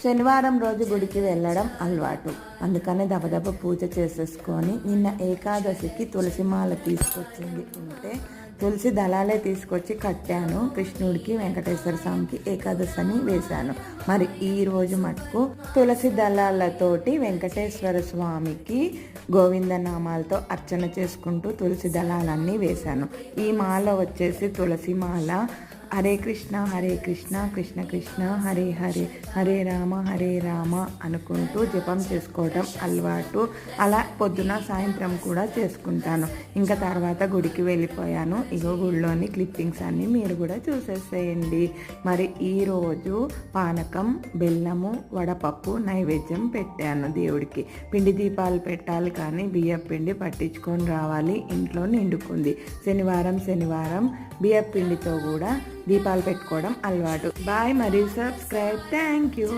శనివారం రోజు గుడికి వెళ్ళడం అలవాటు, అందుకని దబదబ పూజ చేసేసుకొని నిన్న ఏకాదశికి తులసి మాల తీసుకొచ్చింది ఉంటే తులసి దళాలే తీసుకొచ్చి కట్టాను. కృష్ణుడికి వెంకటేశ్వర స్వామికి ఏకాదశి అని వేశాను. మరి ఈ రోజు మటుకు తులసి దళాలతోటి వెంకటేశ్వర స్వామికి గోవిందనామాలతో అర్చన చేసుకుంటూ తులసి దళాలన్నీ వేశాను. ఈ మాల వచ్చేసి తులసి మాల. హరే కృష్ణ కృష్ణ కృష్ణ హరే హరే హరే రామ అనుకుంటూ జపం చేసుకోవడం అలవాటు. అలా పొద్దున సాయంత్రం కూడా చేసుకుంటాను. ఇంకా తర్వాత గుడికి వెళ్ళిపోయాను. ఇగో గుడిలోని క్లిప్పింగ్స్ అన్నీ మీరు కూడా చూసేసేయండి. మరి ఈరోజు పానకం, బెల్లము, వడపప్పు నైవేద్యం పెట్టాను దేవుడికి. పిండి దీపాలు పెట్టాలి కానీ బియ్యం పిండి పట్టించుకొని రావాలి, ఇంట్లో నిండుకుంది. శనివారం బియ్యం పిండితో కూడా దీపాలు పెట్టుకోవడం అలవాటు. బాయ్, మరియు సబ్స్క్రైబ్. Thank you.